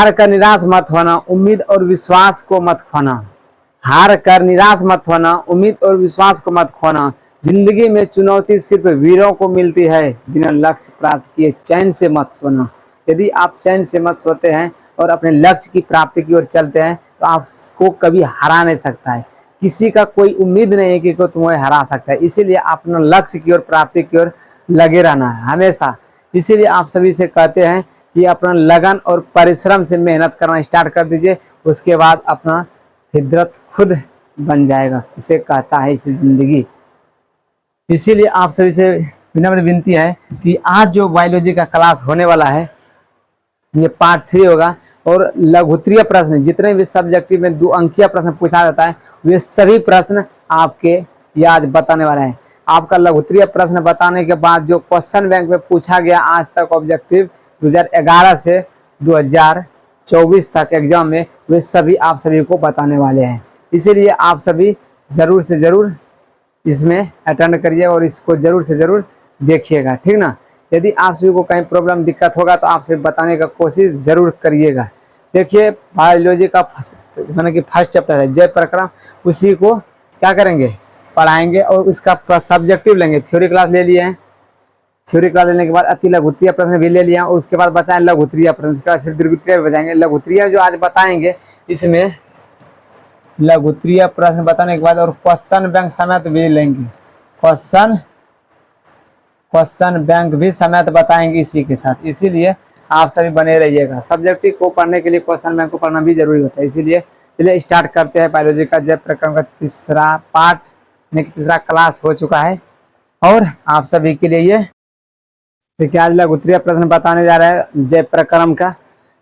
हार कर निराश मत होना, उम्मीद और विश्वास को मत खोना। हार कर निराश मत होना, उम्मीद और विश्वास को मत खोना। जिंदगी में चुनौती सिर्फ वीरों को मिलती है, बिना लक्ष्य प्राप्त किए चैन से मत सोना। यदि आप चैन से मत सोते हैं और अपने लक्ष्य की प्राप्ति की ओर चलते हैं तो आपको कभी हरा नहीं सकता है। किसी का कोई उम्मीद नहीं है कि कोई तुम्हें हरा सकता है। इसीलिए अपना लक्ष्य की ओर, प्राप्ति की ओर लगे रहना है हमेशा। इसीलिए आप सभी से कहते हैं कि अपना लगन और परिश्रम से मेहनत करना स्टार्ट कर दीजिए, उसके बाद अपना फितरत खुद बन जाएगा। इसे कहता है इसे जिंदगी। इसीलिए आप सभी से विनम्र विनती है कि आज जो बायोलॉजी का क्लास होने वाला है ये पार्ट 3 होगा, और लघुत्तरीय प्रश्न जितने भी सब्जेक्टिव में 2 अंकीय प्रश्न पूछा जाता है वे सभी प्रश्न आपके याद बताने वाले हैं। आपका लघुत्तरीय प्रश्न बताने के बाद जो क्वेश्चन बैंक में पूछा गया आज तक ऑब्जेक्टिव 2011 से 2024 तक एग्जाम में, वे सभी आप सभी को बताने वाले हैं। इसीलिए आप सभी जरूर से जरूर इसमें अटेंड करिए और इसको जरूर से जरूर देखिएगा, ठीक ना। यदि आप सभी को कहीं प्रॉब्लम दिक्कत होगा तो आप सभी बताने का कोशिश जरूर करिएगा। देखिए बायोलॉजी का माना कि फर्स्ट चैप्टर है जय प्रक्रम, उसी को क्या करेंगे पढ़ाएंगे और उसका सब्जेक्टिव लेंगे। थ्योरी क्लास ले लिए हैं, थ्योरी क्लास लेने के बाद अति लघुत्तरीय प्रश्न भी ले लिया और उसके बाद बचाएं लघुत्तरीय प्रश्न, उसके बाद फिर दीर्घोत्तरीय भी बचाएंगे। लघुत्तरीय जो आज बताएंगे इसमें लघुत्तरीय प्रश्न बताने के बाद और क्वेश्चन बैंक समेत भी लेंगे, क्वेश्चन बैंक भी समेत बताएंगे इसी के साथ। इसीलिए आप सभी बने रहिएगा। सब्जेक्टिव को पढ़ने के लिए क्वेश्चन बैंक को पढ़ना भी जरूरी होता है। इसीलिए चलिए स्टार्ट करते हैं। बायोलॉजी का जय प्रक्रम का तीसरा पार्ट यानी कि तीसरा क्लास हो चुका है और आप सभी के लिए ये देखिए आज लघुत्तरीय प्रश्न बताने जा रहे हैं जय प्रक्रम का।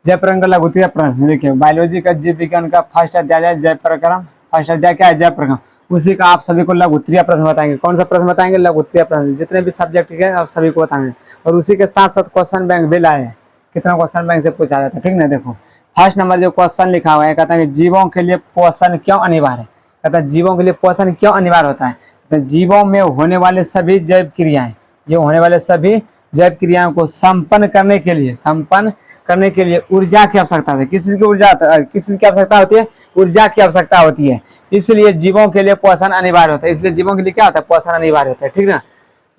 जय प्रक्रम का लघुत्तरीय प्रश्न देखिए बायोलॉजी का जीव विज्ञान का फर्स्ट अध्याय है जय प्रक्रम। फर्स्ट अध्याय क्या है जय प्रक्रम, उसी का आप सभी को लघुत्तरीय प्रश्न बताएंगे। कौन सा प्रश्न बताएंगे लघुत्तरीय प्रश्न, जितने भी सब्जेक्ट है आप सभी को बताएंगे और उसी के साथ साथ क्वेश्चन बैंक भी लाए हैं। कितना क्वेश्चन बैंक से पूछा जाता है, ठीक ना। देखो फर्स्ट नंबर जो क्वेश्चन लिखा हुआ है कहता है कि जीवों के लिए पोषण क्यों अनिवार्य है। कहता है जीवों के लिए पोषण क्यों अनिवार्य होता है। तो जीवों में होने वाले सभी जैव क्रियाएं, जो होने वाले सभी जैव क्रियाओं को संपन्न करने के लिए ऊर्जा की आवश्यकता होती है। किस चीज की ऊर्जा, किस चीज की आवश्यकता होती है, ऊर्जा की आवश्यकता होती है। इसलिए जीवों के लिए पोषण अनिवार्य होता है। इसलिए जीवों के लिए क्या होता है, पोषण अनिवार्य होता है, ठीक ना।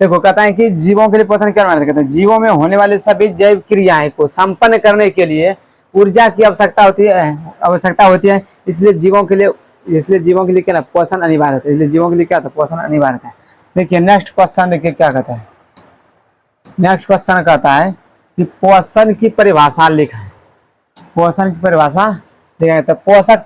देखो कहता है कि जीवों के लिए पोषण क्या अनिवार्य कहते हैं, जीवों में होने वाले सभी जैव क्रियाएं को संपन्न करने के लिए ऊर्जा की आवश्यकता होती है। इसलिए जीवों के लिए क्या ना पोषण अनिवार्य होता है। इसलिए जीवों के लिए क्या होता है, पोषण अनिवार्य होता है। देखिए नेक्स्ट क्वेश्चन देखिए क्या कहता है। नेक्स्ट क्वेश्चन कहता है कि पोषण की परिभाषा लिखा है। पोषण की परिभाषा लिखा है तो पोषक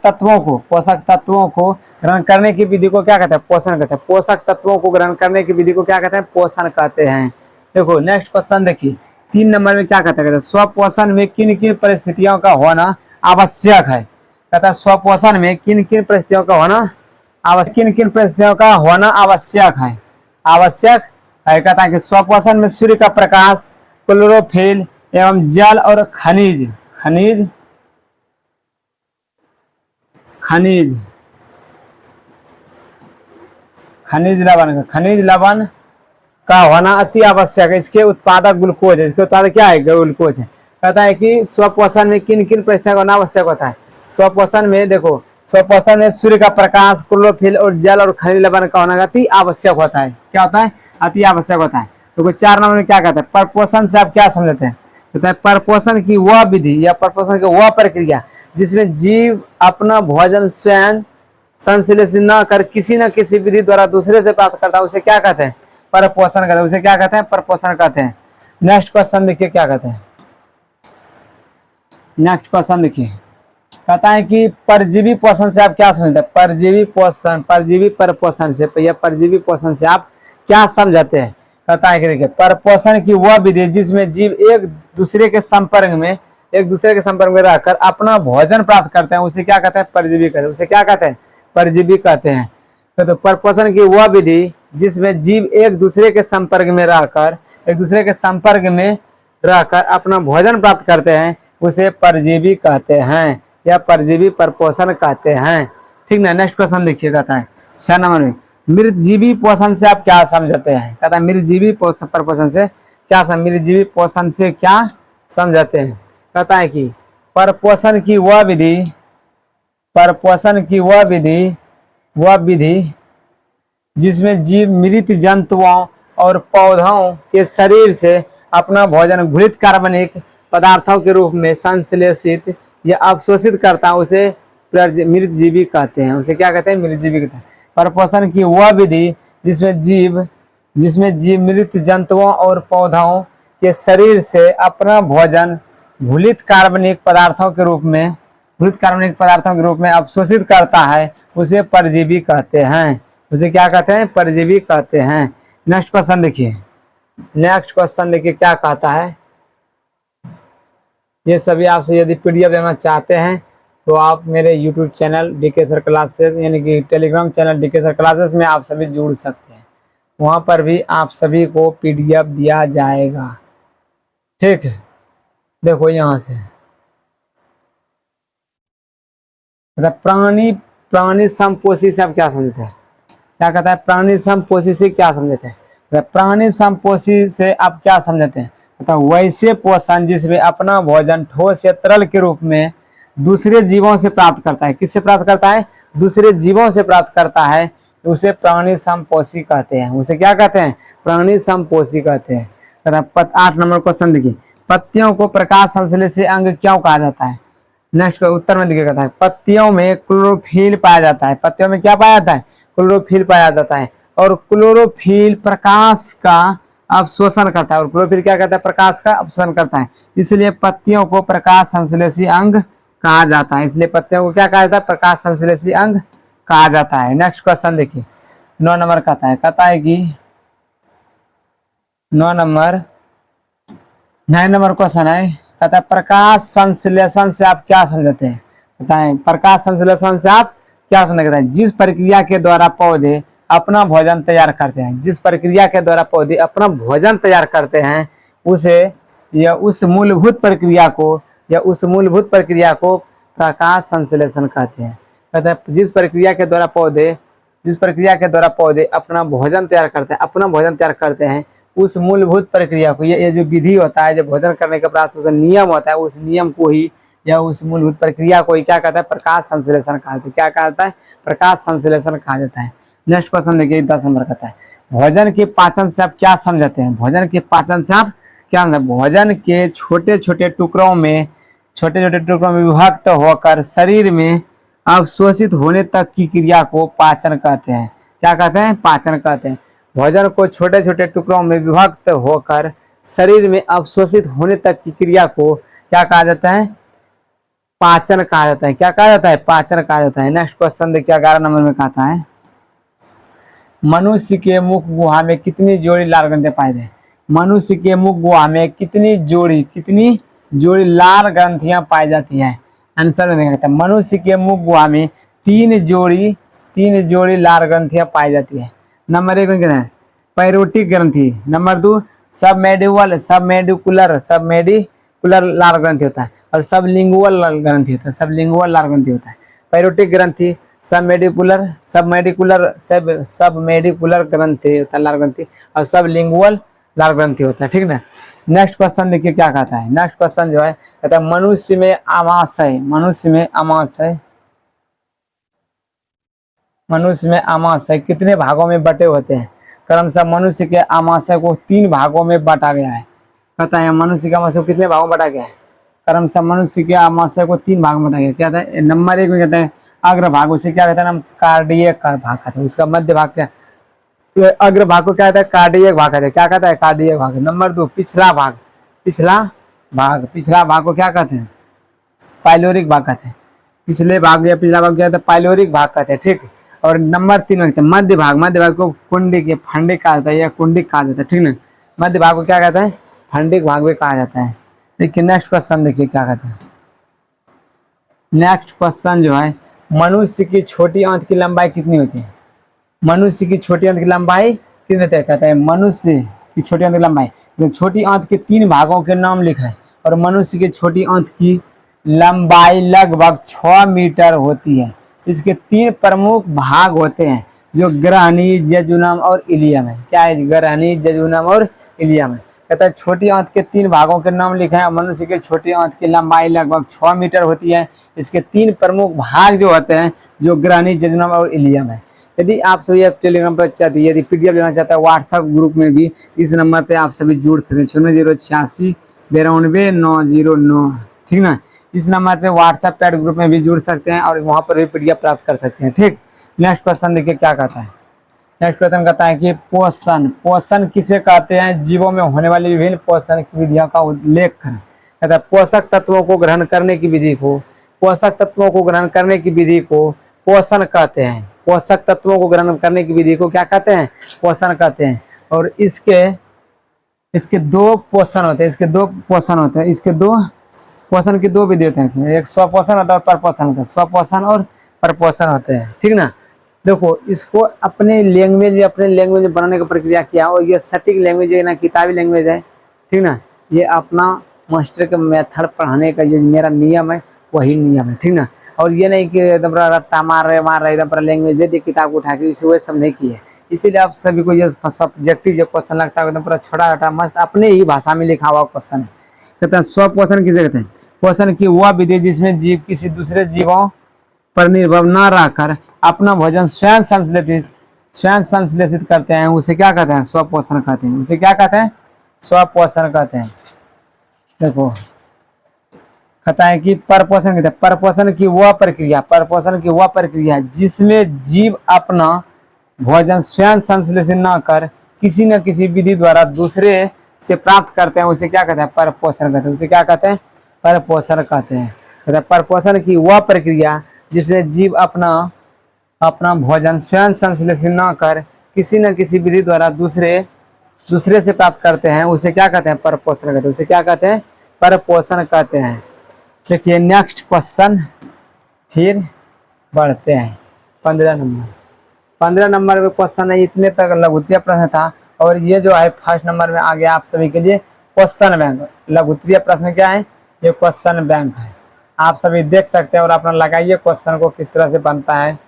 तत्वों को ग्रहण करने की विधि को क्या कहते हैं, पोषण कहते हैं। पोषक तत्वों को ग्रहण करने की विधि को क्या कहते हैं, पोषण कहते हैं। देखो नेक्स्ट क्वेश्चन देखिए 3 नंबर में क्या कहते हैं, स्वपोषण में किन किन परिस्थितियों का होना आवश्यक है। कहता है स्वपोषण में किन किन परिस्थितियों का होना आवश्यक है। कहता है कि स्वपोषण में सूर्य का प्रकाश, क्लोरोफिल एवं जल और खनिज लवण का होना अति आवश्यक है। इसके उत्पादक ग्लूकोज है। इसके उत्पादक क्या है, ग्लूकोज है। कहता है कि स्वपोषण में किन किन परिस्थितियों का होना आवश्यक होता है। स्वपोषण में देखो स्वपोषण में सूर्य का प्रकाश, क्लोरोफिल और जल और खनिज लवण का होना अति आवश्यक होता है। क्या होता है, अति आवश्यक होता है। तो 4 नंबर में क्या कहता है, परपोषण से आप क्या समझते हैं। कहता है परपोषण की वह विधि या परपोषण की वह प्रक्रिया जिसमें जीव अपना भोजन स्वयं संश्लेषण न कर किसी न किसी विधि द्वारा दूसरे से प्राप्त करता है, उसे क्या कहते हैं, परपोषण कहते हैं। उसे क्या कहते हैं, परपोषण कहते हैं। नेक्स्ट क्वेश्चन देखिए क्या कहते हैं। नेक्स्ट क्वेश्चन देखिए कहता है कि परजीवी पोषण से आप क्या समझते हैं। परजीवी परपोषण से आप क्या समझते हैं। कहता है कि देखिए परपोषण की वह विधि जिसमें जीव एक दूसरे के संपर्क में रहकर अपना भोजन प्राप्त करते हैं, उसे क्या कहते हैं, परजीवी कहते हैं। उसे क्या कहते हैं, परजीवी कहते हैं। तो परपोषण की वह विधि जिसमें जीव एक दूसरे के संपर्क में रहकर अपना भोजन प्राप्त करते हैं, उसे परजीवी कहते हैं या परजीवी परपोषण कहते हैं, ठीक ना। नेक्स्ट क्वेश्चन देखिए कहता है 6 नंबर में मृतजीवी पोषण से आप क्या समझते हैं। कहता है मृतजीवी परपोषण से क्या मृतजीवी पोषण से क्या समझते हैं। कहता है कि परपोषण की वह विधि जिसमें जीव मृत जंतुओं और पौधों के शरीर से अपना भोजन घुलित कार्बनिक पदार्थों के रूप में संश्लेषित या अवशोषित करता है, उसे मृतजीवी कहते हैं। उसे क्या कहते हैं? मृतजीवी कहते हैं। परपोषण की वह विधि जिसमें जीव मृत जंतुओं और पौधों के शरीर से अपना भोजन घुलित कार्बनिक पदार्थों के रूप में अवशोषित करता है, उसे परजीवी कहते हैं। उसे क्या कहते हैं? परजीवी कहते हैं। नेक्स्ट क्वेश्चन देखिए क्या कहता है। ये सभी आपसे यदि पीडीएफ लेना चाहते हैं तो आप मेरे YouTube channel D K sir classes यानी कि Telegram channel D K sir classes में आप सभी जुड़ सकते हैं। वहाँ पर भी आप सभी को पीडीएफ दिया जाएगा। ठीक है, देखो यहाँ से प्राणी समपोषी से आप क्या समझते हैं? क्या कहता है? प्राणी समपोषी से क्या समझते हैं? प्राणी समपोषी से आप क्या समझते हैं? वैसे पोषण जिसमें अपना भोजन ठोस या तरल के रूप में दूसरे जीवों से प्राप्त करता है। किससे प्राप्त करता है? दूसरे जीवों से प्राप्त करता है, उसे प्राणी समपोषी कहते हैं। उसे क्या कहते हैं? प्राणी समपोषी कहते हैं। 8 नंबर क्वेश्चन देखिए, पत्तियों को प्रकाश संश्लेषी अंग क्यों कहा जाता है? नेक्स्ट उत्तर में दिया जाता है, पत्तियों में क्लोरोफिल पाया जाता है। पत्तियों में क्या पाया जाता है? क्लोरोफिल पाया जाता है। और क्लोरोफिल प्रकाश का अवशोषण करता है। और क्लोरोफिल क्या करता है? प्रकाश का अवशोषण करता है। इसलिए पत्तियों को प्रकाश संश्लेषी अंग कहा जाता है। इसलिए पत्तियों को क्या कहा जाता है? प्रकाश संश्लेषी अंग कहा जाता है। नेक्स्ट क्वेश्चन देखिए, 9 नंबर कहता है कि 9 नंबर क्वेश्चन है, कहता है प्रकाश संश्लेषण से आप क्या समझते हैं? बताएं, प्रकाश संश्लेषण से आप क्या समझते हैं? जिस प्रक्रिया के द्वारा पौधे अपना भोजन तैयार करते हैं, जिस प्रक्रिया के द्वारा पौधे अपना भोजन तैयार करते हैं, उसे या उस मूलभूत प्रक्रिया को प्रकाश संश्लेषण कहते हैं। कहते हैं जिस प्रक्रिया के द्वारा पौधे अपना भोजन तैयार करते हैं, उस मूलभूत प्रक्रिया को, ये जो विधि होता है, जो भोजन करने के बाद उस नियम होता है, उस नियम को ही या उस मूलभूत प्रक्रिया को ही क्या कहता है? प्रकाश संश्लेषण कहा जाता है। क्या कहता है? प्रकाश संश्लेषण कहा जाता है। नेक्स्ट क्वेश्चन देखिए, 10 नंबर कहता है, भोजन के पाचन से आप क्या समझते हैं? भोजन के पाचन से आप क्या समझते? भोजन के छोटे छोटे टुकड़ों में विभक्त होकर शरीर में अवशोषित होने तक की क्रिया को पाचन कहते हैं। क्या कहते हैं? पाचन कहते हैं। भोजन को छोटे छोटे टुकड़ों में विभक्त होकर शरीर में अवशोषित होने तक की क्रिया को क्या कहा जाता है? पाचन कहा जाता है। क्या कहा जाता है? पाचन कहा जाता है। नेक्स्ट क्वेश्चन देखिए, 11 नंबर में कहता है, मनुष्य के मुख गुहा में कितनी जोड़ी लाल ग्रंथियां पाई जाती हैं? मनुष्य के मुख गुहा में कितनी जोड़ी लाल ग्रंथियां पाई जाती हैं? आंसर में देखते हैं, मनुष्य के मुख गुहा में 3 जोड़ी लाल ग्रंथियां पाई जाती है। नंबर 1 में क्या है? पैरोटिक ग्रंथि। नंबर 2 सबमेडिकुलर लाल ग्रंथि होता है। और सबलिंगुअल लाल ग्रंथि होता है। पैरोटिक ग्रंथि, सबमेडिकुलर ग्रंथि होता है लाल ग्रंथि, और सबलिंगुअल लाल ग्रंथि होता है। ठीक ना। नेक्स्ट क्वेश्चन देखिए क्या कहता है। नेक्स्ट क्वेश्चन जो है कहता है, मनुष्य में आमाशय कितने भागों में बटे होते हैं? क्रमशः मनुष्य के आमाशय को 3 भागों में बांटा गया है। कहता है मनुष्य के आमाशय को कितने भागों में बांटा गया है? क्रमशः मनुष्य के आमाशय को 3 भाग में बांटा गया। क्या कहता है? नंबर 1 में कहते हैं अग्र भाग, उसे क्या कहते हैं? नाम कार्डियक भाग कहते हैं। उसका मध्य भाग क्या? अग्र भाग को क्या कहता है? कार्डियक भाग कहते हैं। क्या कहता है? कार्डियक भाग। नंबर 2 पिछला भाग को क्या कहते हैं? पाइलोरिक भाग कहते हैं। पिछला भाग क्या कहते हैं? पाइलोरिक भाग कहते हैं। ठीक। और नंबर 3 में कहते हैं मध्य भाग को कुंडिक या फंडिक कहा जाता है, या कुंडिक कहा जाता है। ठीक ना। मध्य भाग को क्या कहता है? फंडिक भाग भी कहा जाता है। देखिए नेक्स्ट क्वेश्चन देखिए क्या कहते हैं। नेक्स्ट क्वेश्चन जो है, मनुष्य की छोटी आंत की लंबाई कितनी होती है? मनुष्य की छोटी आंत की लंबाई कितनी होती है? कहता है मनुष्य की छोटी आंत की लंबाई, तो छोटी आंत के 3 भागों के नाम लिखा है। और मनुष्य की छोटी आंत की लंबाई लगभग 6 मीटर होती है। इसके 3 प्रमुख भाग होते हैं, जो ग्रहणी, जजुनम और इलियम है। क्या है? ग्रहणी, जजुनम और इलियम है। कहता है छोटी आंत के 3 भागों के नाम लिखे हैं। मनुष्य के छोटी आंत की लंबाई लगभग 6 मीटर होती है। इसके 3 प्रमुख भाग जो होते हैं, जो ग्रहणी, जजनम और इलियम है। यदि आप सभी अब टेलीग्राम पर चाहते हैं, यदि पीडीएफ लेना चाहता है व्हाट्सएप ग्रुप में भी इस नंबर पे आप सभी जुड़ सकते हैं, 0086 92 909, ठीक ना। इस नंबर पे व्हाट्सएप पैड ग्रुप में भी जुड़ सकते हैं और वहाँ पर भी पीडीएफ प्राप्त कर सकते हैं, ठीक। नेक्स्ट क्वेश्चन देखिए क्या कहता है। नेक्स्ट क्वेश्चन कहता है कि पोषण, पोषण किसे कहते हैं? जीवों में होने वाली विभिन्न पोषण की विधियों का उल्लेख करें। कहता है पोषक तत्वों को ग्रहण करने की विधि को, पोषक तत्वों को ग्रहण करने की विधि को पोषण कहते हैं। पोषक तत्वों को ग्रहण करने की विधि को क्या कहते हैं? पोषण कहते हैं। और इसके 2 पोषण होते हैं, इसके 2 पोषण होते हैं, इसके 2 पोषण की 2 विधि होते हैं। एक स्वपोषण होता है और परपोषण होता है। स्वपोषण और परपोषण होते हैं, ठीक ना। देखो इसको अपने लैंग्वेज में बनाने की प्रक्रिया क्या हो, ये सटीक लैंग्वेज है ना, किताबी लैंग्वेज है, ठीक ना। ये अपना मास्टर के मेथड पढ़ाने का जो मेरा नियम है वही नियम है, ठीक ना। और ये नहीं कि एकदम रट्टा मार रहे एकदम पूरा लैंग्वेज दे दी किताब को उठा के, इसे वही सब नहीं किए। इसीलिए आप सभी को ये सब्जेक्टिव जो क्वेश्चन लगता है एकदम पूरा छोटा छोटा मस्त अपने ही भाषा में लिखा हुआ क्वेश्चन है। कहते हैं स्वपोषण किसे कहते हैं? पोषण की वह विधि जिसमें जीव किसी दूसरे जीवों पर निर्भर न रहकर अपना भोजन स्वयं संश्लेषित करते हैं, उसे क्या कहते हैं? स्वपोषण कहते हैं। उसे क्या कहते हैं? स्वपोषण कहते हैं। देखो कहता है कि परपोषण कहते हैं, परपोषण की वह प्रक्रिया जिसमें जीव अपना भोजन स्वयं संश्लेषित न कर किसी न किसी विधि द्वारा दूसरे से प्राप्त करते हैं, उसे क्या कहते हैं? परपोषण कहते हैं। उसे क्या कहते हैं? परपोषण कहते हैं। कहते हैं परपोषण की वह प्रक्रिया जिसमें जीव अपना भोजन स्वयं संश्लेषित न कर किसी न किसी विधि द्वारा दूसरे से प्राप्त करते हैं, उसे क्या कहते हैं? परपोषण कहते हैं। उसे क्या कहते हैं? परपोषण कहते हैं। देखिए नेक्स्ट क्वेश्चन फिर बढ़ते हैं। 15 नंबर में क्वेश्चन है, इतने तक लघुत्तरीय प्रश्न था। और ये जो है फर्स्ट नंबर में आ गया आप सभी के लिए क्वेश्चन बैंक। लघुत्तरीय प्रश्न क्या है? ये क्वेश्चन बैंक है। आप सभी देख सकते हैं और अपना लगाइए क्वेश्चन को किस तरह से बनता है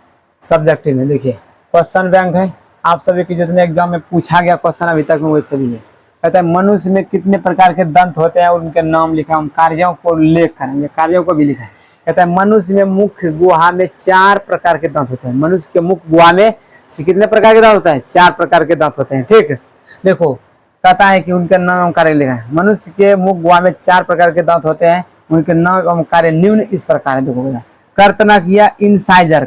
सब्जेक्टिव में। देखिए क्वेश्चन बैंक है, आप सभी के जितने एग्जाम में पूछा गया क्वेश्चन अभी तक में वही सभी है। कहता है मनुष्य में कितने प्रकार के दंत होते हैं और उनके नाम लिखा, उन कार्यों को उल्लेख करेंगे, कार्यों को भी लिखा है। कहता है मनुष्य में मुख्य गुहा में 4 प्रकार के दांत होते हैं। मनुष्य के मुख्य गुहा में कितने प्रकार के दांत होता है? 4 प्रकार के दांत होते हैं, ठीक। देखो कहता है कि उनके नाम कार्य लिखा है। मनुष्य के मुख गुहा में 4 प्रकार के दांत होते हैं, उनके नाम कार्य निम्न इस प्रकार है। देखो कर्तनक या इंसाइजर,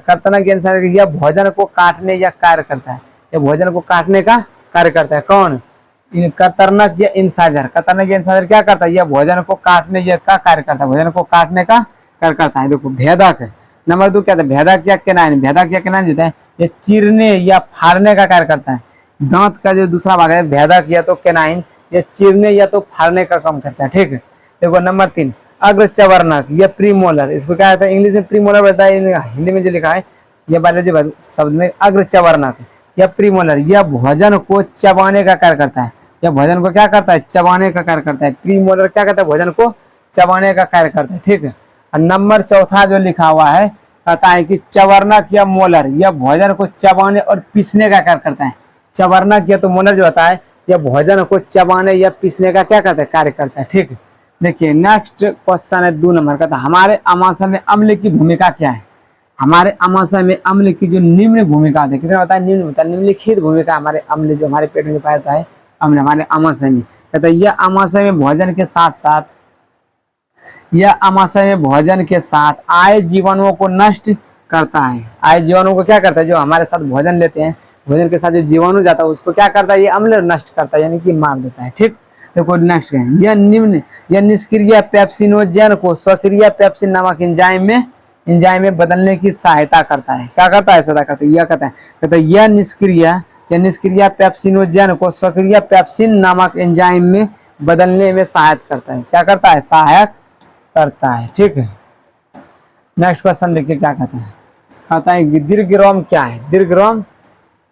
यह भोजन को काटने या कार्य करता है, यह भोजन को काटने का कार्य करता है। कौन? कर्तनक या इंसाइजर। कर्तनक या इंसाइजर क्या करता है? यह भोजन को काटने का कार्य करता है, भोजन को काटने का कार्य करता है। देखो भेदक नंबर 2 क्या था? भेदक या केनाइन। भेदक या केनाइन जो है ये चीरने या फाड़ने का कार्य करता है। दांत का जो दूसरा भाग है भेदक या तो केनाइन, ये चीरने या तो फाड़ने का काम करता है, ठीक है। देखो नंबर 3 अग्रचवर्णक या प्रीमोलर, इसको क्या कहता है? इंग्लिश में प्रीमोलर बताता है, हिंदी में जो लिखा है ये बायोलॉजी शब्द में अग्रचवर्णक या प्रीमोलर, यह भोजन को चबाने का कार्य करता है। यह भोजन को क्या करता है? चबाने का कार्य करता है। प्रीमोलर क्या करता है? भोजन को चबाने का कार्य करता है, ठीक है। और नंबर 4 जो लिखा हुआ है कहता है कि चवर्णक या मोलर, यह भोजन को चबाने और पीसने का कार्य करता है। चवर्णक या तो मोलर जो होता है यह भोजन को चबाने या पीसने का क्या करता है? कार्य करता है, ठीक। देखिए नेक्स्ट क्वेश्चन है 2 नंबर का, तो हमारे आमाशय में अम्ल की भूमिका क्या है? हमारे आमाशय में अम्ल की जो निम्न भूमिका है, कितना होता है? निम्न होता है, निम्नलिखित भूमिका हमारे अम्ल जो हमारे पेट में जो पाया जाता है अम्ल हमारे आमाशय में। कहता है यह आमाशय में भोजन के साथ आए जीवाणुओं को नष्ट करता है। आए जीवाणुओं को क्या करता है? जो हमारे साथ भोजन लेते हैं, भोजन के साथ जो जीवाणु जाता है उसको क्या करता है? ये अम्ल नष्ट करता है, यानी कि मार देता है, ठीक। देखो नेक्स्ट क्या है? यह निष्क्रिय पेप्सिनोजेन को सक्रिय पेप्सिन नामक एंजाइम में बदलने की सहायता करता है। क्या करता है? सहायता करता है। यह कहता है यह निष्क्रिय पेप्सिनोजेन को सक्रिय पेप्सिन नामक एंजाइम में बदलने में सहायता करता है। क्या करता है? सहायक करता है, ठीक है। नेक्स्ट क्वेश्चन देखिए क्या कहता है। कहता है दीर्घरोम क्या है? दीर्घरोम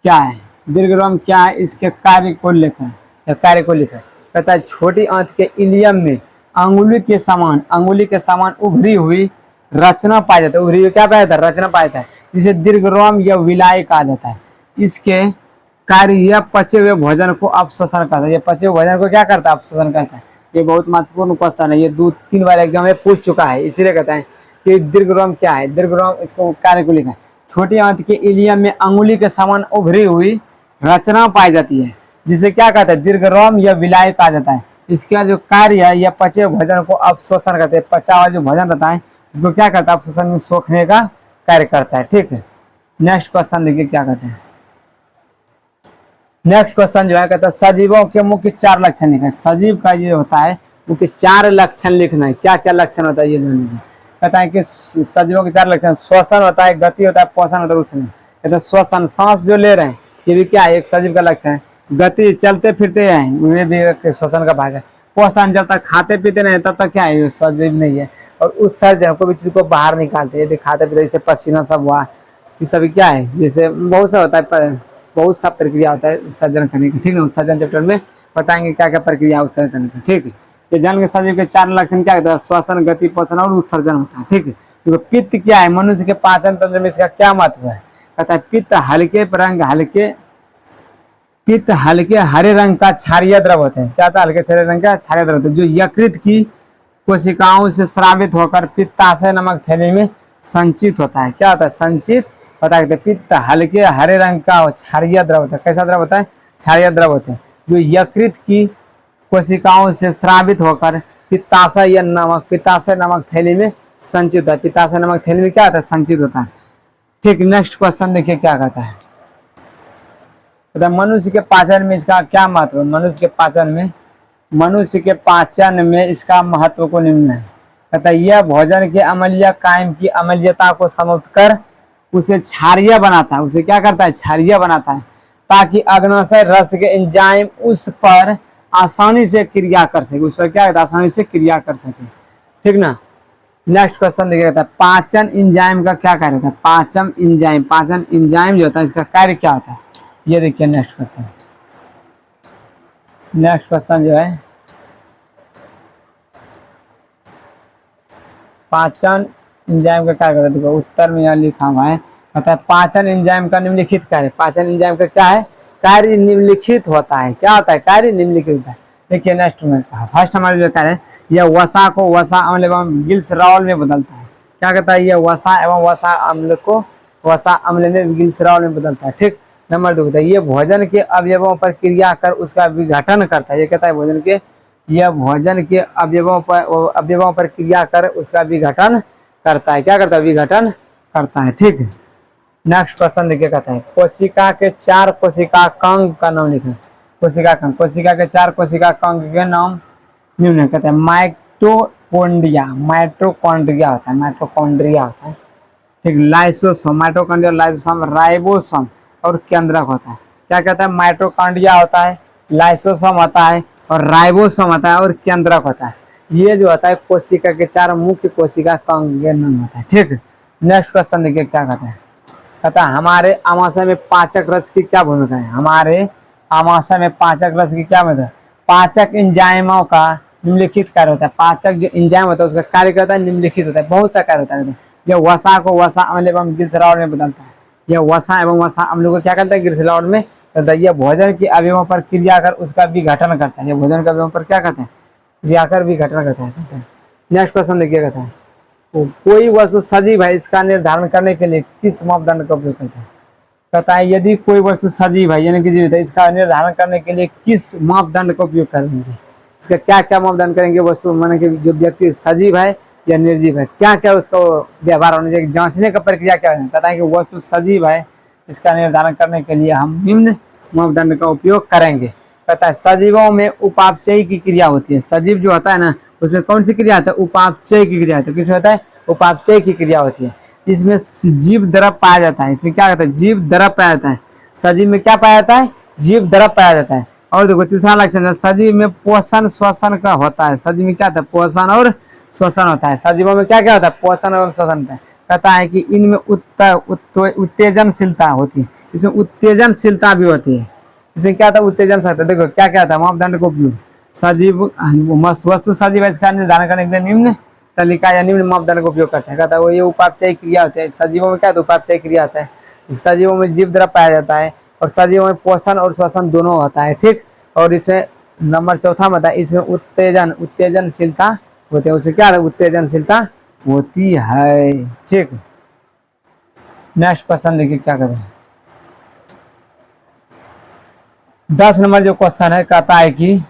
क्या है? इसके कार्य को लेकर कहता है छोटी आंत के इलियम में अंगुली के समान उभरी हुई रचना पाया जाता है। उभरी हुई क्या पाया जाता है? रचना पाया जाता है, जिसे दीर्घरोम या विलाय कहा जाता है। इसके कार्य यह पचे हुए भोजन को अपशोषण करता है। ये पचे हुए भोजन को क्या करता है? अपशोषण करता है। ये बहुत महत्वपूर्ण क्वेश्चन है, ये 2-3 बार एग्जाम में पूछ चुका है, इसीलिए कहता है कि दीर्घरोम क्या है। दीर्घरोम इसको कार्य को लिखा है। छोटी आंत के इलियम में अंगुली के समान उभरी हुई रचना पाई जाती है, जिसे क्या कहते हैं? दीर्घरोम या विलायक कहा जाता है। इसका जो कार्य है, यह पचे हुए भोजन को अपशोषण करते हैं। पचा हुआ जो भोजन रहता है इसको क्या करता है? अपशोषण में सोखने का कार्य करता है। ठीक है, नेक्स्ट क्वेश्चन देखिए क्या कहते हैं। नेक्स्ट क्वेश्चन जो है कहता है सजीवों के मुख्य 4 लक्षण लिखना है। सजीव का ये होता है मुख्य 4 लक्षण लिखना है। क्या क्या लक्षण होता है ये लीजिए। कहता है कि सजीवों के 4 लक्षण, श्वसन होता है, गति होता है, पोषण होता है, उछलन। कहता है श्वसन, सांस जो ले रहे हैं ये भी क्या है? एक सजीव का लक्षण है। गति, चलते फिरते हैं, ये भी श्वसन का भाग है। पोषण, जब तक खाते पीते नहीं तब तक क्या है? सजीव नहीं है। और उत्सर्जन, कोई भी चीज को बाहर निकालते हैं, खाते पीते, जैसे पसीना सब हुआ, ये सभी क्या है? जैसे बहुत सा होता है, बहुत सा प्रक्रिया होता है उत्सर्जन करने की। ठीक है, उत्सर्जन चैप्टर में बताएंगे क्या क्या प्रक्रिया उत्सर्जन करने की। ठीक है, ये जान के सजीव के 4 लक्षण क्या होता है? श्वसन, गति, पोषण और उत्सर्जन होता है। ठीक है, तो पित्त क्या है? मनुष्य के पाचन तंत्र में इसका क्या महत्व है? कहता है पित्त हल्के रंग, पित्त हल्के हरे रंग का क्षारीय द्रव होते हैं। क्या था? हल्के हरे रंग का क्षारीय द्रव होता है, जो यकृत की कोशिकाओं से स्रावित होकर पित्ताशय नामक थैली में संचित होता है। क्या होता है? संचित होता है। पित्त हल्के हरे रंग का क्षारीय द्रव होता है। कैसा द्रव होता है? क्षारीय द्रव होते हैं, जो यकृत की कोशिकाओं से स्रावित होकर पित्ताशय नामक थैली में संचित होता है। पित्ताशय नामक थैली में क्या होता है? संचित होता है। ठीक, नेक्स्ट क्वेश्चन देखिए क्या कहता है। मनुष्य के पाचन में इसका क्या महत्व है? मनुष्य के पाचन में इसका महत्व को निम्न है। कहता है यह भोजन के अम्लीय कायम की अम्लीयता को समाप्त कर उसे क्षारीय बनाता है। उसे क्या करता है? क्षारीय बनाता है, ताकि अग्नाशय रस के एंजाइम उस पर आसानी से क्रिया कर सके। उस पर क्या कहता है? आसानी से क्रिया कर सके। ठीक ना। नेक्स्ट क्वेश्चन देखिए, कहता है पाचन एंजाइम का क्या कार्य होता है? पाचन एंजाइम जो होता है इसका कार्य क्या होता है? ये देखिए नेक्स्ट क्वेश्चन जो है पाचन एंजाइम का कार्य करता है। देखो उत्तर में यहाँ लिखा हुआ है, कहता है पाचन एंजाइम का निम्नलिखित कार्य। पाचन एंजाइम का क्या है? कार्य निम्नलिखित होता है। क्या होता है? कार्य निम्नलिखित होता है। देखिए नेक्स्ट में फर्स्ट हमारे जो कार्य है, यह वसा को वसा अम्ल एवं ग्लिसरॉल में बदलता है। क्या कहता है? यह वसा एवं वसा अम्ल को वसा अम्ल में ग्लिसरॉल में बदलता है। ठीक, नंबर 2 कहता है ये भोजन के अवयवों पर क्रिया कर उसका विघटन करता है। ये कहता है भोजन के अवयवों पर क्रिया कर उसका विघटन करता है। क्या करता है? विघटन करता है। ठीक है, नेक्स्ट क्वेश्चन देखिए, कहता है कोशिका के 4 कोशिकांग का नाम लिखें। कोशिका के 4 कोशिकांग के नाम निम्न है। कहता है माइटोकॉन्ड्रिया होता है। ठीक, लाइसोसोम, राइबोसोम और केंद्रक होता है। क्या कहता है? माइटोकॉन्ड्रिया होता है, लाइसोसोम होता है और राइबोसोम होता है और केंद्रक होता है। ये जो होता है कोशिका के 4 मुख्य कोशिकांग के नाम होता है। ठीक, नेक्स्ट क्वेश्चन देखिए क्या कहता है। कहता है हमारे आमाशय में पाचक रस की क्या भूमिका है? हमारे आमाशय में पाचक रस की क्या भूमिका है? पाचक एंजाइमों का निम्नलिखित कार्य होता है। पाचक जो एंजाइम होता है उसका कार्य करता है निम्नलिखित होता है, बहुत सा कार्य होता है। यह वसा को वसा अम्ल एवं ग्लिसरॉल में बदलता है। यह वसा एवं वसा अम्ल को क्या करता है? ग्लिसरॉल में बदलता है। यह भोजन के अवयवों पर क्रिया कर उसका विघटन करता है। यह भोजन के अवयवों पर क्या करते हैं? क्रिया कर विघटन करता है। कहता है नेक्स्ट क्वेश्चन देखिए, कहता है कोई वस्तु सजीव है इसका निर्धारण करने के लिए किस मापदंड का उपयोग करते हैं? कहता है यदि कोई वस्तु सजीव है यानी कि जीवित है, इसका निर्धारण करने के लिए किस मापदंड का उपयोग करेंगे? इसका क्या क्या मापदंड करेंगे? वस्तु माने कि जो व्यक्ति सजीव है या निर्जीव है, क्या क्या उसका व्यवहार होना चाहिए, जांचने का प्रक्रिया क्या है? कहता है कि वस्तु सजीव है इसका निर्धारण करने के लिए हम निम्न मापदंड का उपयोग करेंगे। कहता है सजीवों में उपापचय की क्रिया होती है। सजीव जो होता है ना उसमें कौन सी क्रिया होता है? उपापचय की क्रिया होती है। किसमें होता है? उपापचय की क्रिया होती है। इसमें जीव द्रव पाया जाता है। इसमें क्या कहता है? जीव द्रव पाया जाता है। सजीव में क्या पाया जाता है? जीव द्रव पाया जाता है। और देखो तीसरा लक्षण है सजीव में पोषण श्वसन का होता है। सजीव में क्या होता है? पोषण और श्वसन होता है। सजीवों में क्या क्या होता है? पोषण एवं श्वसन होता है। कहता है कि इनमें उत्तेजनशीलता होती है। इसमें उत्तेजनशीलता भी होती है। इसमें क्या था? उत्तेजन सकता है। देखो क्या क्या था मापदंड को उपयोग। सजीव वस्तु सजीव है इसका निर्धारण करने के लिए निम्न तालिका या निम्न मापदंड का उपयोग करते हैं। कहता है वो ये उपापचय क्रिया होते हैं। सजीवों में क्या होता है? उपापचय क्रिया होता है। सजीवों में जीव द्रव पाया जाता है, और सजीवों में पोषण और श्वसन दोनों होता है, ठीक। और इसमें नंबर चौथा में था, इसमें उत्तेजनशीलता होती है, उसमें क्या है, उत्तेजनशीलता होती है, ठीक। नेक्स्ट क्वेश्चन देखिए क्या कहते हैं। 10 नंबर जो क्वेश्चन है कहता है कि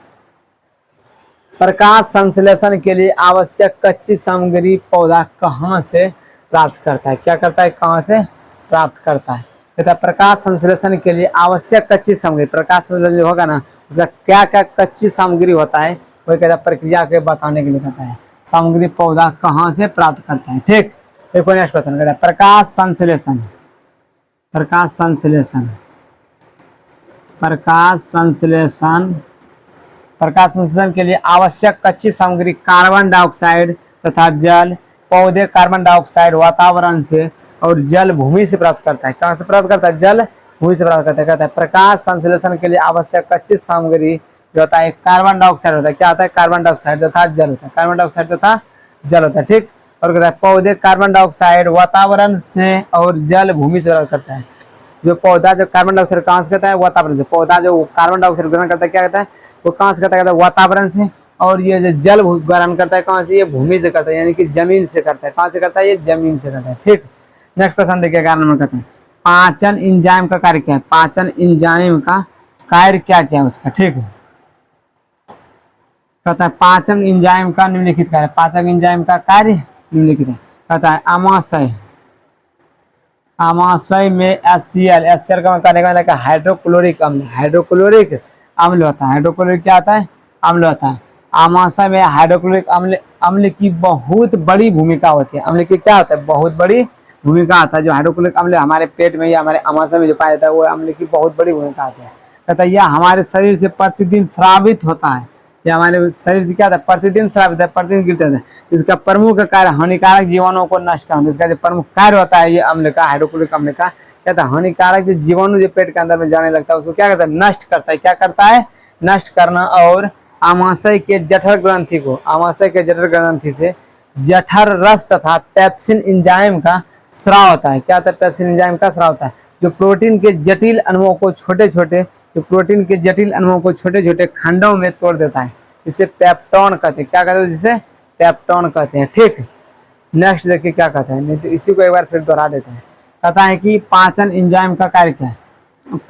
प्रकाश संश्लेषण के लिए आवश्यक कच्ची सामग्री पौधा कहाँ से प्राप्त करता है, क्या करता है, कहाँ से प्राप्त करता है। कहता है प्रकाश संश्लेषण के लिए आवश्यक कच्ची सामग्री, प्रकाश संश्लेषण होगा ना उसका क्या क्या कच्ची सामग्री होता है, वही कहता है प्रक्रिया के बताने के लिए कहता है सामग्री पौधा कहाँ से प्राप्त करता है, ठीक। देखो नेक्स्ट क्वेश्चन कहता है प्रकाश संश्लेषण, प्रकाश संश्लेषण, प्रकाश संश्लेषण, प्रकाश संश्लेषण के लिए आवश्यक कच्ची सामग्री कार्बन डाइऑक्साइड तथा जल। पौधे कार्बन डाइऑक्साइड वातावरण से और जल भूमि से प्राप्त करता है, कहाँ से प्राप्त करता है, जल भूमि से प्राप्त करता है। कहता है प्रकाश संश्लेषण के लिए आवश्यक कच्ची सामग्री जो होता है कार्बन डाइऑक्साइड होता है, क्या होता है, कार्बन डाइऑक्साइड तथा जल होता है, कार्बन डाइऑक्साइड तथा जल होता है, ठीक। और कहता है पौधे कार्बन डाइऑक्साइड वातावरण से और जल भूमि से प्राप्त करता है। जो पौधा जो कार्बन डाइऑक्साइड कहाँ से करता है, वातावरण से। पौधा जो कार्बन डाइऑक्साइड ग्रहण करता है क्या कहता है, वो कहाँ से करता है, वातावरण से। और ये जो जल ग्रहण करता है कहाँ से, ये भूमि से करता है, यानी कि जमीन से करता है। कहाँ से करता है, ये जमीन से करता है, ठीक। नेक्स्ट क्वेश्चन देखिए 11 नंबर कहते हैं पाचन एंजाइम का कार्य क्या है, पाचन एंजाइम का कार्य क्या क्या है उसका, ठीक है। कहता है पाचन एंजाइम का निम्नलिखित कार्य, पाचन एंजाइम का कार्य निम्नलिखित है। कहता है आमाशय, आमाशय में HCl का कार्य करने का हाइड्रोक्लोरिक अम्ल, हाइड्रोक्लोरिक अम्ल होता है। हाइड्रोक्लोरिक क्या होता है, अम्ल होता है। आमाशय में हाइड्रोक्लोरिक अम्ल की बहुत बड़ी भूमिका होती है। अम्ल की क्या होता है, बहुत बड़ी भूमिका आता है। जो हाइड्रोक्लोरिक अम्ल हमारे पेट में या हमारे आमाशय में जो पाया जाता है वो अम्ल की बहुत बड़ी भूमिका आती है। कहता है यह हमारे शरीर से प्रतिदिन स्रावित होता है, यह हमारे शरीर से क्या होता है, प्रतिदिन स्रावित है, प्रतिदिन गिरता है। इसका प्रमुख कार्य हानिकारक जीवाणुओं को नष्ट करना। इसका जो प्रमुख कार्य होता है ये अम्ल का, हाइड्रोक्लोरिक अम्ल का, कहता है हानिकारक जो जीवाणु जो पेट के अंदर में जाने लगता है उसको क्या करता है, नष्ट करता है। क्या करता है, नष्ट करना। और आमाशय के जठर ग्रंथि को, आमाशय के जठर ग्रंथि से जठर रस तथा पेप्सिन एंजाइम का स्राव होता है। क्या होता है, पेप्सिन एंजाइम का स्राव होता है, जो प्रोटीन के जटिल अणुओं को छोटे छोटे, जो प्रोटीन के जटिल अणुओं को छोटे छोटे खंडों में तोड़ देता है, जिसे पेप्टोन कहते हैं। क्या कहते हैं, जिसे पेप्टोन कहते हैं, ठीक। नेक्स्ट देखिए क्या कहते हैं, नहीं तो इसी को एक बार फिर दोहरा देते हैं। कहता है कि पाचन एंजाइम का कार्य क्या है,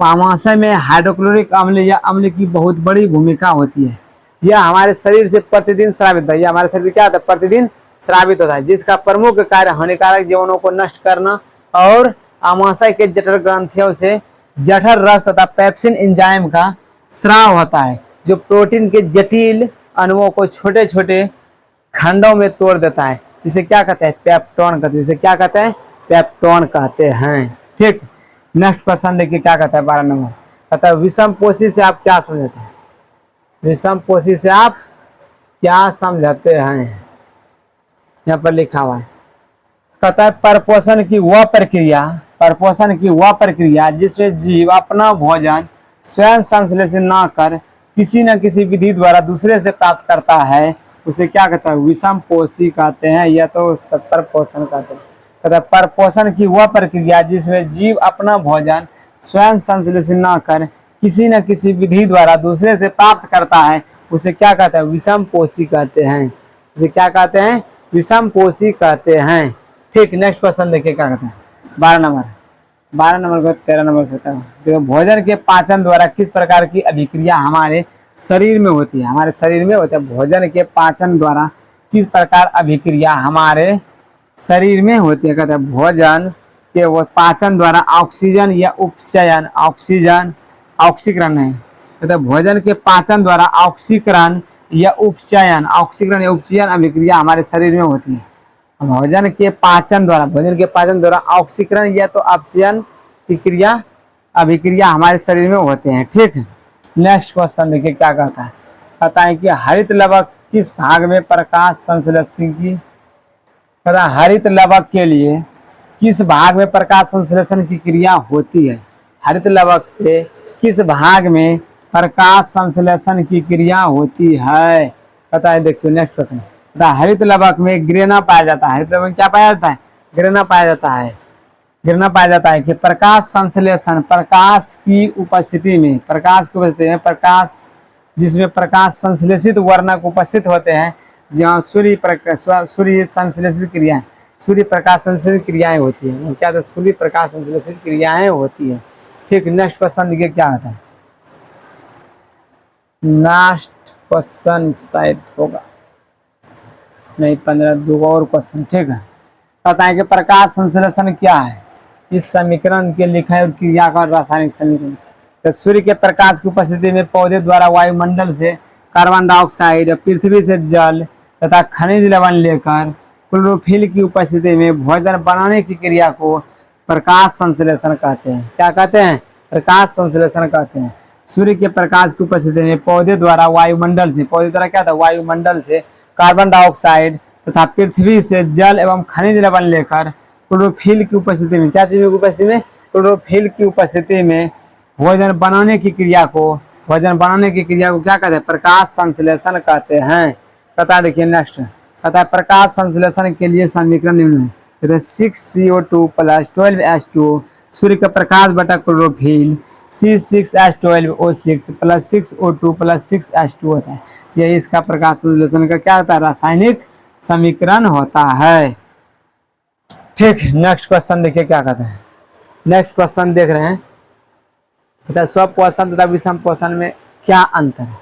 आमाशय में हाइड्रोक्लोरिक अम्ल या अम्ल की बहुत बड़ी भूमिका होती है। यह हमारे शरीर से प्रतिदिन स्रावित होता है, यह हमारे शरीर से क्या होता है, प्रतिदिन स्रावित होता है, जिसका प्रमुख कार्य हानिकारक जीवाणुओं को नष्ट करना और आमाशय के जठर ग्रंथियों से जठर रस तथा पेप्सिन एंजाइम का स्राव होता है, जो प्रोटीन के जटिल अणुओं को छोटे छोटे खंडों में तोड़ देता है, जिसे क्या कहते हैं, पेप्टोन कहते हैं। जिसे क्या कहते हैं, पेप्टोन कहते हैं, ठीक। नेक्स्ट क्वेश्चन देखिए क्या कहता है 12 नंबर। कहता है विषमपोषी से आप क्या समझते हैं, विषमपोषी से आप क्या समझते हैं, यहाँ पर लिखा हुआ है। कहता है परपोषण की वह प्रक्रिया, परपोषण की वह प्रक्रिया जिसमें जीव अपना भोजन स्वयं संश्लेषण न कर किसी न किसी विधि द्वारा दूसरे से प्राप्त करता है, उसे क्या कहता है, विषमपोषी कहते हैं, या तो परपोषण कहते हैं। कहता है परपोषण की वह प्रक्रिया जिसमें जीव अपना भोजन स्वयं संश्लेषण न कर किसी न किसी विधि द्वारा दूसरे से प्राप्त करता है, उसे क्या कहते हैं, विषमपोषी कहते हैं। उसे क्या कहते हैं, विषमपोषी कहते हैं, ठीक। नेक्स्ट क्वेश्चन देखिए क्या कहते हैं 12 नंबर, 12 नंबर को 13 नंबर से देखो भोजन के पाचन द्वारा किस प्रकार की अभिक्रिया हमारे शरीर में होती है, हमारे शरीर में होती है। भोजन के पाचन द्वारा किस प्रकार अभिक्रिया हमारे शरीर में होती है। कहते हैं भोजन के वो पाचन द्वारा ऑक्सीजन या उपचयन, ऑक्सीजन ऑक्सीकरण है। कहते हैं भोजन के पाचन द्वारा ऑक्सीकरण या उपचयन, ऑक्सीकरण या उपचयन अभिक्रिया हमारे शरीर में होती है। भोजन के पाचन द्वारा, भोजन के पाचन द्वारा ऑक्सीकरण या तो अपचयन की क्रिया अभिक्रिया हमारे शरीर में होते हैं, ठीक। नेक्स्ट क्वेश्चन देखिए क्या कहता है। कहता है कि हरित लवक किस भाग में प्रकाश संश्लेषण की, कहता है हरित लवक के लिए किस भाग में प्रकाश संश्लेषण की क्रिया होती है। हरित लवक के किस भाग में प्रकाश संश्लेषण की क्रिया होती है। कहता है देखिए नेक्स्ट क्वेश्चन, हरित लवक में ग्रेना पाया जाता है। हरित लवक में क्या पाया जाता है, ग्रेना पाया जाता है। गिरना पाया जाता है कि प्रकाश संश्लेषण, प्रकाश की उपस्थिति में, प्रकाश जिसमें प्रकाश संश्लेषित वर्णक उपस्थित होते हैं, जहाँ सूर्य संश्लेषित क्रियाएं, सूर्य प्रकाश संश्लेषित क्रियाएं होती है, क्या होता है, सूर्य प्रकाश संश्लेषित क्रियाएं होती है। ठीक, नेक्स्ट क्वेश्चन देखिए क्या आता है। लास्ट क्वेश्चन शायद होगा, नहीं 15 दो और क्वेश्चन। ठीक है, बताएं कि प्रकाश संश्लेषण क्या है। इस समीकरण के लिखा और क्रिया का रासायनिक समीकरण। तो सूर्य के प्रकाश की उपस्थिति में पौधे द्वारा वायुमंडल से कार्बन डाइऑक्साइड, पृथ्वी से जल तथा खनिज लवण लेकर क्लोरोफिल की उपस्थिति में भोजन बनाने की क्रिया को प्रकाश संश्लेषण कहते हैं। क्या कहते हैं? प्रकाश संश्लेषण कहते हैं। सूर्य के प्रकाश की उपस्थिति में पौधे द्वारा वायुमंडल से, पौधे द्वारा क्या था, वायुमंडल से कार्बन डाइऑक्साइड तथा पृथ्वी से जल एवं खनिज लवण लेकर क्लोरोफिल की उपस्थिति में, क्या चीज की उपस्थिति में, क्लोरोफिल की उपस्थिति में भोजन बनाने की क्रिया को क्या कहते हैं? प्रकाश संश्लेषण कहते हैं। बता देखिए नेक्स्ट कहता है प्रकाश संश्लेषण के लिए समीकरण निम्न है। कहते हैं 6CO2 + 12H2 सूर्य का प्रकाश बटा क्लोरोफिल C6H12O6 + 6O2 + 6H2 होता है। यही इसका प्रकाश संश्लेषण का क्या होता है? रासायनिक समीकरण होता है। ठीक, नेक्स्ट क्वेश्चन देखिए क्या कहते हैं। नेक्स्ट क्वेश्चन देख रहे हैं, स्वपोषण तथा विषम पोषण में क्या अंतर है?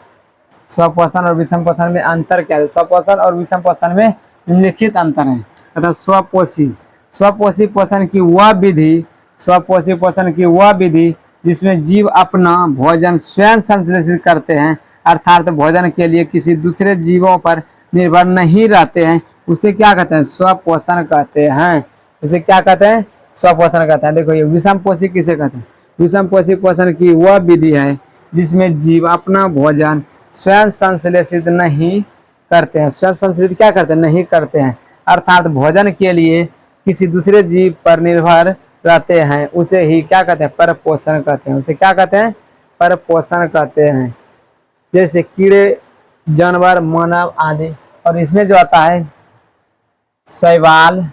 स्वपोषण और विषम पोषण में अंतर क्या है? स्वपोषण और विषम पोषण में निम्नलिखित अंतर है तथा स्वपोषी पोषण की वह विधि जिसमें जीव अपना भोजन स्वयं संश्लेषित करते हैं, अर्थात भोजन के लिए किसी दूसरे जीवों पर निर्भर नहीं रहते हैं, उसे क्या कहते हैं? स्वपोषण कहते हैं। इसे क्या कहते हैं? स्वपोषण कहते हैं। देखो ये विषम पोषी किसे कहते हैं? विषम पोषी पोषण की वह विधि है जिसमें जीव अपना भोजन स्वयं संश्लेषित नहीं करते हैं, स्वयं संश्लेषित क्या करते हैं? नहीं करते हैं, अर्थात भोजन के लिए किसी दूसरे जीव पर निर्भर रहते हैं, उसे ही क्या कहते हैं? परपोषण कहते हैं। उसे क्या कहते हैं? परपोषण कहते हैं। जैसे कीड़े, जानवर, मानव आदि। और इसमें जो आता है शैवाल,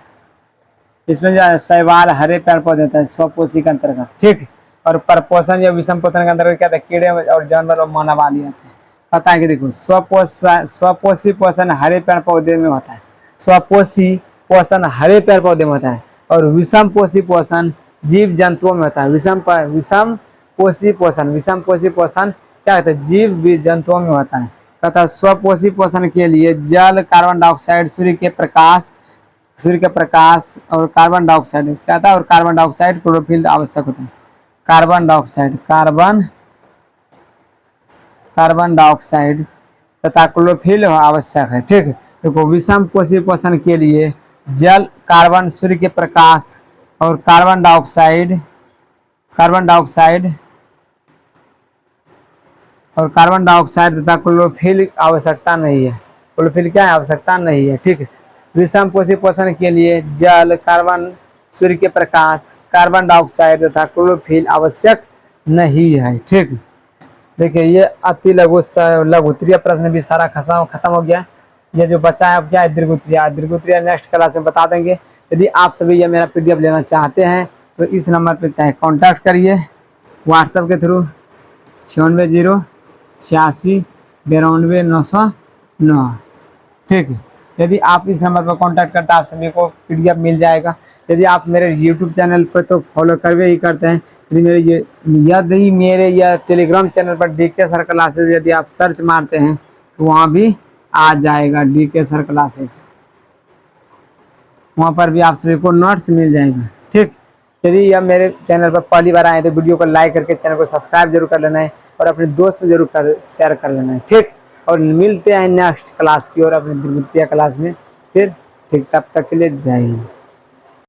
इसमें जो है शैवाल हरे पेड़ पौधे होते हैं स्वपोषी के अंतर्गत। ठीक, और परपोषण या विषम पोषण के अंतर्गत क्या था? कीड़े और जानवर और मानव आदि आते हैं। पता है कि देखो स्वपोषी पोषण हरे पेड़ पौधे में होता है, स्वपोषी पोषण हरे पेड़ पौधे में होता है, और विषम पोषी पोषण जीव जंतुओं में होता है। विषम पोषी पोषण क्या कहते हैं? जीव जंतुओं में होता है। कहता स्वपोषी पोषण के लिए जल, कार्बन डाइऑक्साइड, सूर्य के प्रकाश और कार्बन डाइऑक्साइड क्या था? और कार्बन डाइऑक्साइड, क्लोरोफिल आवश्यक होता है। कार्बन डाइऑक्साइड तथा क्लोरोफिल आवश्यक है। ठीक, देखो विषम पोषी पोषण के लिए जल, कार्बन, सूर्य के प्रकाश और कार्बन डाइऑक्साइड तथा क्लोरोफिल आवश्यकता नहीं है। क्लोरोफिल क्या है? आवश्यकता नहीं है। ठीक, विषम पोषी पोषण के लिए जल, कार्बन, सूर्य के प्रकाश, कार्बन डाइऑक्साइड तथा क्लोरोफिल आवश्यक नहीं है। ठीक, देखिए ये अति लघुत्तरीय प्रश्न भी सारा खत्म हो गया। ये जो बचा है अब क्या है? दीर्घोत्तरीय नेक्स्ट क्लास में बता देंगे। यदि आप सभी ये मेरा PDF लेना चाहते हैं तो इस नंबर पर चाहे कांटेक्ट करिए व्हाट्सएप के थ्रू 9608692909। ठीक है, यदि आप इस नंबर पर कांटेक्ट करते हैं आप सभी को PDF मिल जाएगा। यदि आप मेरे YouTube चैनल पर तो फॉलो करवे ही करते हैं, यदि मेरे टेलीग्राम चैनल पर DK सर क्लासेस यदि आप सर्च मारते हैं तो वहाँ भी आ जाएगा DK सर क्लासेस, वहाँ पर भी आप सभी को नोट्स मिल जाएगा। ठीक, यदि यह मेरे चैनल पर पहली बार आए तो वीडियो को लाइक करके चैनल को सब्सक्राइब जरूर कर लेना है और अपने दोस्त में जरूर शेयर कर लेना है। ठीक, और मिलते हैं नेक्स्ट क्लास की और अपनी द्वितीय क्लास में फिर। ठीक, तब तक के लिए जय हिंद।